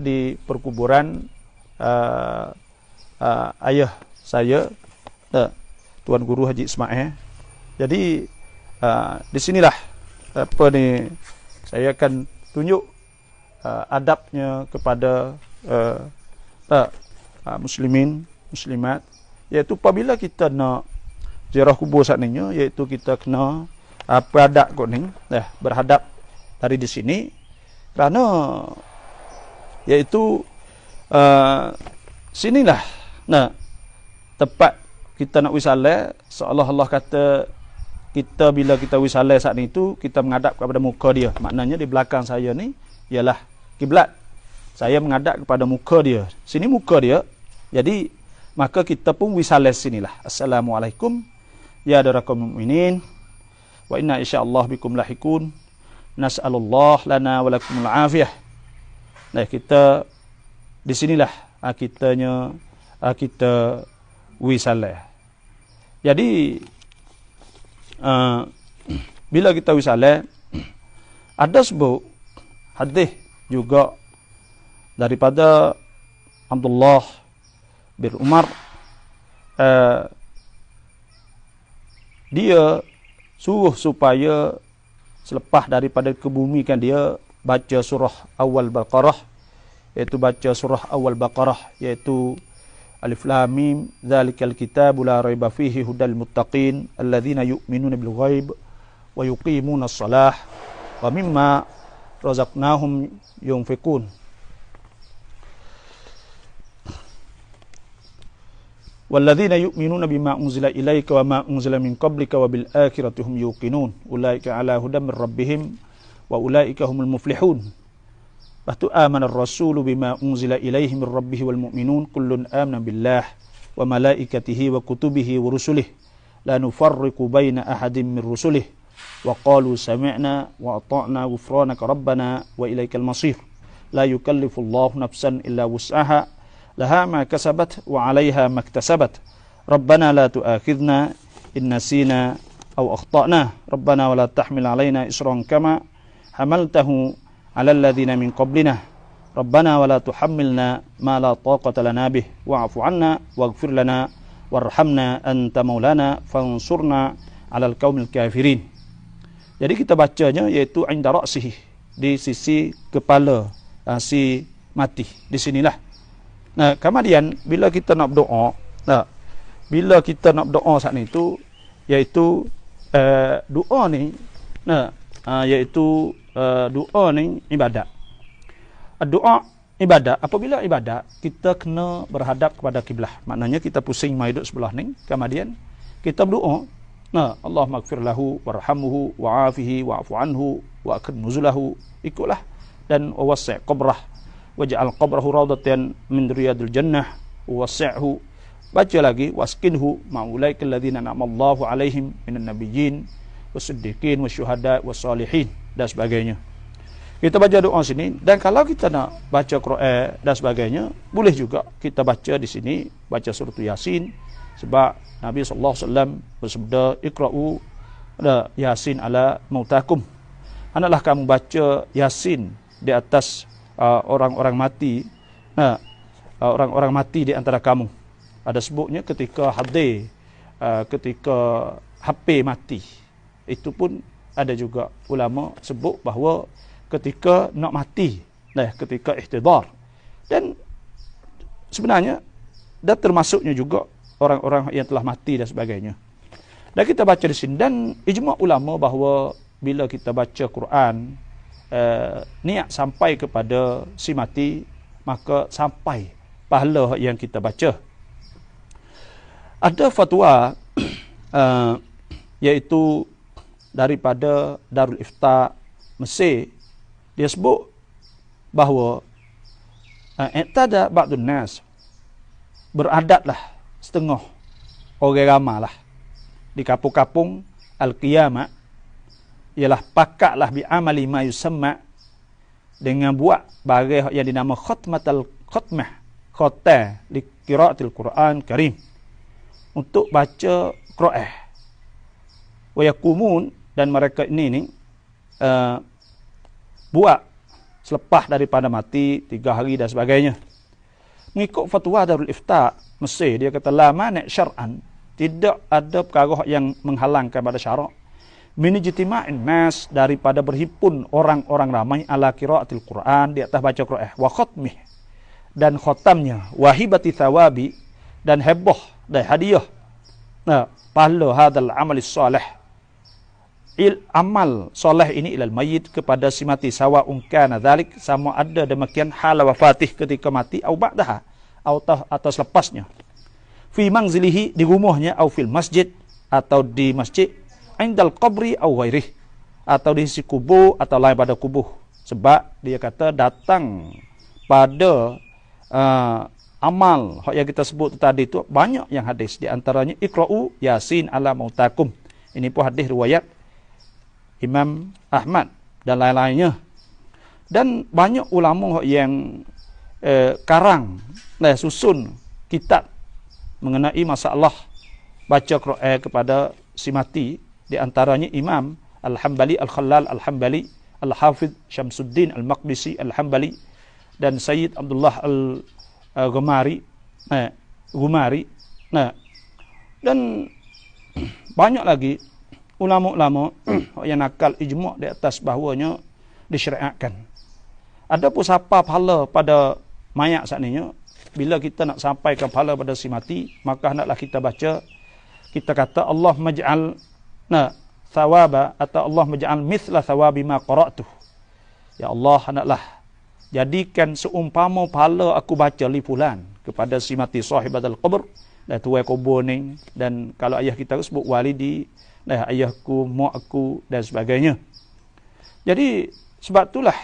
di perkuburan ayah saya, Tuan Guru Haji Ismail. Jadi di sinilah saya akan tunjuk adabnya kepada muslimin, muslimat, iaitu apabila kita nak ziarah kubur saknanya, iaitu kita kena beradab kot ni, berhadap dari di sini, kerana iaitu sinilah tempat kita nak wisalah, seolah Allah kata kita bila kita wisalah saat ni tu kita menghadap kepada muka dia. Maknanya di belakang saya ni ialah kiblat. Saya menghadap kepada muka dia. Sini muka dia. Jadi maka kita pun wisalah sinilah. Assalamualaikum ya darakum mu'minin wa inna insyaallah bikum lahikun. Nas'alullah lana wa lakumul afiyah. Nah, kita di sinilah kita wisalah. Jadi bila kita wisalah, ada sebut hadis juga daripada Abdullah bin Umar, dia suruh supaya selepas daripada kebumikan dia baca surah awal Baqarah, iaitu baca surah awal Baqarah, iaitu Alif Lam Mim dzalikal kitabu la raiba fihi hudal muttaqin alladzina yu'minuna bil ghaib wa yuqimuna shalah wa mimma razaqnahum yunfiqun. Walladzina yu'minuna bima unzila ilaika wa ma unzila min qablika wa bil akhirati hum yuqinun ulaika ala hudam mir rabbihim wa ulaika humul muflihun. Lepas tu amana ar-rasulu bima unzila ilaihi min rabbihi wal mu'minun kullun amana billah wa malaikatihi wa kutubihi wa rusulihi la nufarriqu baina ahadin min rusulihi wa qalu sami'na wa ata'na ghufranaka rabbana wa ilaikal masir. La yukallifu Allahu nafsan illa wus'aha laha ma kasabat wa 'alaiha ma iktasabat. Rabbana la tu'akhidhna in nasina aw akhtana. Rabbana wa la tahmil 'alaina isran kama hamaltahu 'ala alladhina min qablina. Rabbana wa la tuhammilna ma la taqata lana bih wa'fu 'anna waghfir lana warhamna anta maulana fansurna 'alal qaumil kafirin. Jadi kita bacanya iaitu inda ra'sihi, di sisi kepala si mati, di sinilah. Nah, kemudian bila kita nak berdoa, saat ni tu iaitu doa ni, iaitu doa ni ibadat. Doa ibadat, apabila ibadat kita kena berhadap kepada kiblah. Maknanya kita pusing mai duduk sebelah ni, kemudian kita berdoa, Allahumma ighfir lahu warhamhu wa'afihi wa'fu anhu wa akrim nuzulahu, ikutlah, dan wasi' qabrah waj'al qabrahu rawdatan min riyadil jannah wasi'hu. Baca lagi waskinhu ma'ulaikal ladzina an'amallahu 'alaihim minan nabiyyin wasiddiqin wasyuhada wassalihin dan sebagainya. Kita baca doa sini, dan kalau kita nak baca Quran dan sebagainya, boleh juga kita baca di sini, baca surah Yasin, sebab Nabi sallallahu alaihi wasallam bersabda, iqra'u Yasin ala mautakum. Hendaklah kamu baca Yasin di atas orang-orang mati, orang-orang mati di antara kamu. Ada sebutnya ketika hadir, ketika HP mati, itu pun ada juga ulama sebut bahawa ketika nak mati, ketika ihtidar, dan sebenarnya dan termasuknya juga orang-orang yang telah mati dan sebagainya. Dan kita baca di sini, dan ijma' ulama bahawa bila kita baca Quran, niat sampai kepada si mati, maka sampai pahala yang kita baca. Ada fatwa iaitu daripada Darul Ifta Mesir, dia sebut bahawa i'tada ba'dun nas, beradatlah setengah orang ramailah di kapung-kapung al-qiyamah, ialah pakatlah bi amali ma yusamma, dengan buat barang yang dinama khatmatul khatmah, khatam li qiraatil Quran Karim, untuk baca Quran. Wa yaqumun, dan mereka ini buat selepas daripada mati 3 hari dan sebagainya. Mengikut fatwa Darul Ifta Mesir, dia kata la mani' syar'an, tidak ada perkara yang menghalangkan pada syarak min ijtima'in nas, daripada berhimpun orang-orang ramai ala qiraatil Quran, di atas baca Quran, wa khatmih, dan khatamnya, wa hibati thawabi, dan heboh dan hadiah pahala hadal amalis salih, amal soleh ini ilal mayyit, kepada si mati, sawa'un kana dzalik, sama ada demikian hal wafatih, ketika mati, au ba'daha, atau selepasnya, fi manzilihi, di rumahnya, au fil masjid, atau di masjid, indal qabri au ghairih, atau di sisi kubur atau lain pada kubur. Sebab dia kata datang pada amal yang kita sebut tadi itu banyak yang hadis, di antaranya iqra'u yasin ala mautakum. Ini pun hadis riwayat Imam Ahmad dan lain-lainnya. Dan banyak ulama yang karang susun kitab mengenai masalah baca Quran kepada si mati, di antaranya Imam Al-Hambali, Al-Khallal Al-Hambali, Al-Hafidh Syamsuddin Al-Maqdisi Al-Hambali, dan Sayyid Abdullah Al-Ghumari. Dan banyak lagi ulama-ulama yang nakal ijma' di atas bahawanya disyariatkan. Ada pun siapa pahala pada mayat saat ini, bila kita nak sampaikan pahala pada si mati, maka hendaklah kita baca, kita kata Allah maj'al thawaba, atau Allah maj'al mithla thawabi ma qara'tuh. Ya Allah, hendaklah jadikan seumpama pahala aku baca li fulan, kepada si mati sahibatul qabr, dan tuai kubur ni, dan kalau ayah kita sebut walidi, ayahku, mak aku, dan sebagainya. Jadi sebab itulah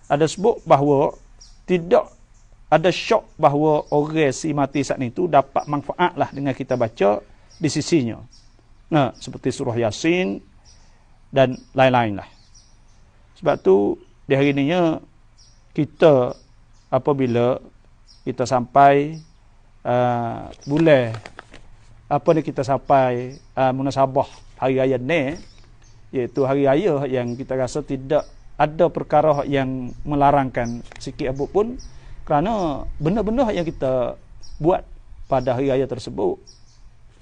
ada sebut bahawa tidak ada syok bahawa orang si mati saat itu dapat manfaat lah dengan kita baca di sisinya. Seperti surah Yasin dan lain-lain lah. Sebab tu di hari ini kita apabila kita sampai kita sampai munasabah hari raya ni, iaitu hari raya yang kita rasa tidak ada perkara yang melarangkan sikit apapun pun, kerana benda-benda yang kita buat pada hari raya tersebut,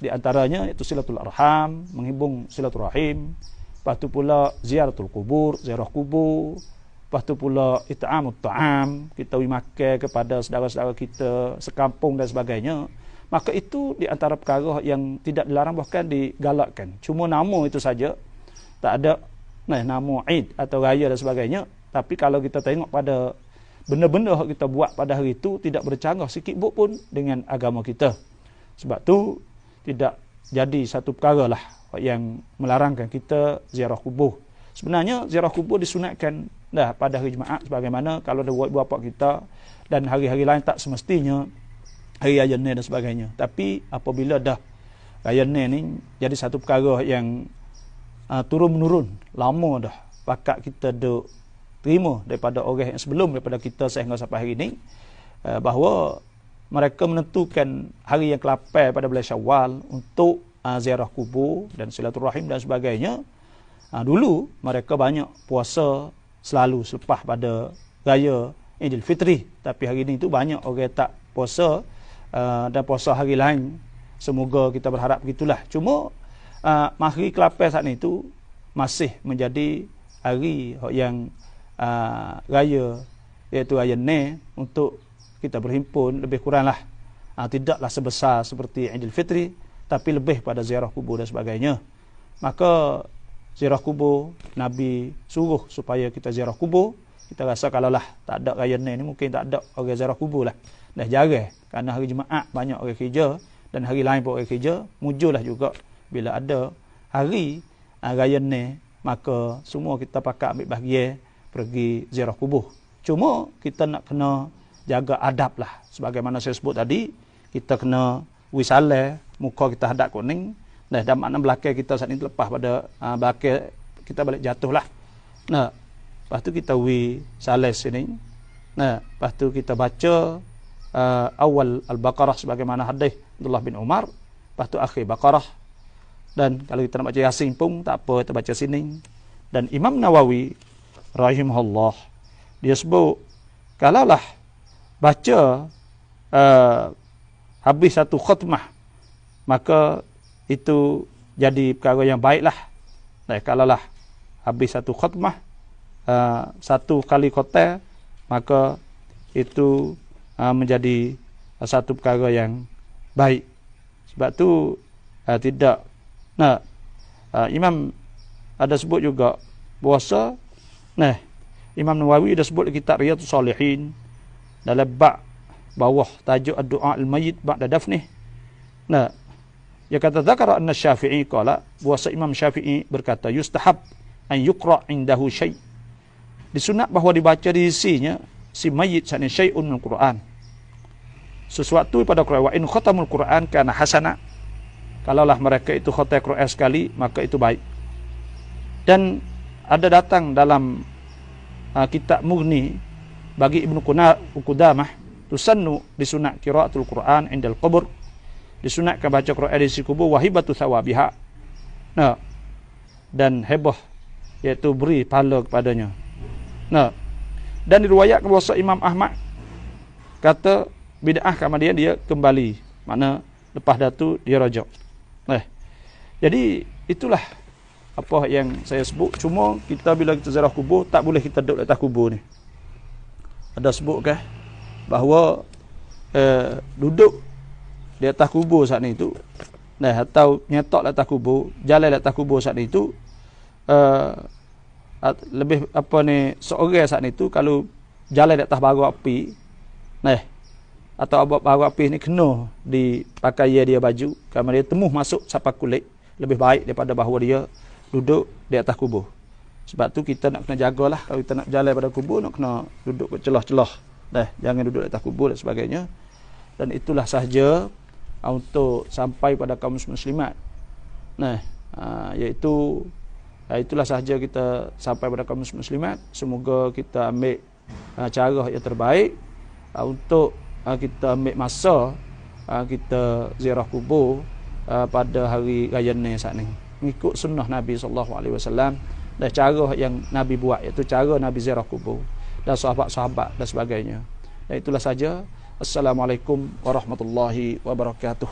di antaranya itu silatul arham, menghubung silaturahim, lepas tu pula ziaratul kubur, ziarah kubur, lepas tu pula it'amut ta'am, kita pergi makan kepada saudara-saudara kita sekampung dan sebagainya. Maka itu di antara perkara yang tidak dilarang, bahkan digalakkan. Cuma nama itu saja, tak ada nama Eid atau raya dan sebagainya. Tapi kalau kita tengok pada benda-benda yang kita buat pada hari itu, tidak bercanggah sikit pun dengan agama kita. Sebab tu tidak jadi satu perkara lah yang melarangkan kita ziarah kubur. Sebenarnya ziarah kubur disunatkan dah pada hari Jumaat, sebagaimana kalau ada buat bapa kita, dan hari-hari lain tak semestinya hari raya ni dan sebagainya. Tapi apabila dah raya ni jadi satu perkara yang turun-menurun lama dah, pakat kita duk terima daripada orang yang sebelum daripada kita sehingga sampai hari ini, bahawa mereka menentukan hari yang ke-8 pada bulan Syawal untuk ziarah kubur dan silaturahim dan sebagainya. Dulu mereka banyak puasa selalu selepas pada raya Idul Fitri, tapi hari ini tu banyak orang tak puasa dan puasa hari lain. Semoga kita berharap begitulah. Cuma hari ke-8 saat itu masih menjadi hari yang raya, iaitu raya ni, untuk kita berhimpun lebih kuranglah tidaklah sebesar seperti Idul Fitri, tapi lebih pada ziarah kubur dan sebagainya. Maka ziarah kubur, Nabi suruh supaya kita ziarah kubur. Kita rasa kalaulah tak ada raya ni mungkin tak ada orang ziarah kubur lah. Dah jarang, kerana hari Jumaat banyak orang kerja, dan hari lain pun orang kerja. Muncullah juga bila ada hari raya ni, maka semua kita pakat ambil bahagian pergi ziarah kubur. Cuma kita nak kena jaga adab lah. Sebagaimana saya sebut tadi, kita kena wisalah, muka kita hadap kuning, dan makna belakang kita saat ini lepas pada belakang kita balik jatuh lah. Lepas tu kita wisalah sini. Lepas tu kita baca awal Al-Baqarah sebagaimana hadis Abdullah bin Umar. Lepas tu akhir Baqarah. Dan kalau kita nak baca Yasin pun tak apa, kita baca sini. Dan Imam Nawawi rahimahullah dia sebut kalaulah baca habis satu khutmah, maka itu jadi perkara yang baiklah. Kalaulah habis satu khutmah, satu kali khotam, maka itu menjadi satu perkara yang baik. Sebab tu tidak. Imam ada sebut juga puasa. Imam Nawawi ada sebut di kitab Riyadhus Shalihin dalam bab bawah tajuk ad-du'a al-mayyit ba'da dafnih. Dia kata zakara anna Syafi'i qala, puasa Imam Syafi'i berkata yustahab an yuqra indahu syai'. Disunat bahawa dibaca di sisinya si mayit sani syai'un min Quran. Sesuatu pada Quran. Wa in khatamul Quran kana hasana. Kalaulah mereka itu khatam Quran sekali, maka itu baik. Dan ada datang dalam kitab Mughni bagi Ibnu Qudamah, tusannu disunat qiraatul Quran indal qubur, disunatkan baca Quran di sisi kubur, wahibatu thawabiha. Dan hebah, iaitu beri pahala kepadanya. Dan diriwayatkan bahawa Imam Ahmad kata bid'ah kemudian dia kembali, makna lepas datu dia rajak. Jadi itulah apa yang saya sebut. Cuma kita bila kita ziarah kubur, tak boleh kita duduk di atas kubur ni. Ada sebut kan bahawa duduk di atas kubur saat ni tu, atau nyetok di atas kubur, jalan di atas kubur saat ni tu, lebih seorang saat ni tu kalau jalan di atas bara api, atau bara api ni kena di pakaian dia baju, kalau dia temuh masuk sampai kulit, lebih baik daripada bahawa dia duduk di atas kubur. Sebab tu kita nak kena jagalah, kalau kita nak jalan pada kubur, nak kena duduk ke celah-celah. Jangan duduk di atas kubur dan sebagainya. Dan itulah sahaja untuk sampai pada kaum muslimat. Iaitu itulah sahaja kita sampai pada kaum muslimat. Semoga kita ambil cara yang terbaik untuk kita ambil masa kita ziarah kubur pada hari raya ni saat ni, mengikut sunnah Nabi SAW dan cara yang Nabi buat, iaitu cara Nabi ziarah kubur dan sahabat-sahabat dan sebagainya. Dan itulah saja. Assalamualaikum warahmatullahi wabarakatuh.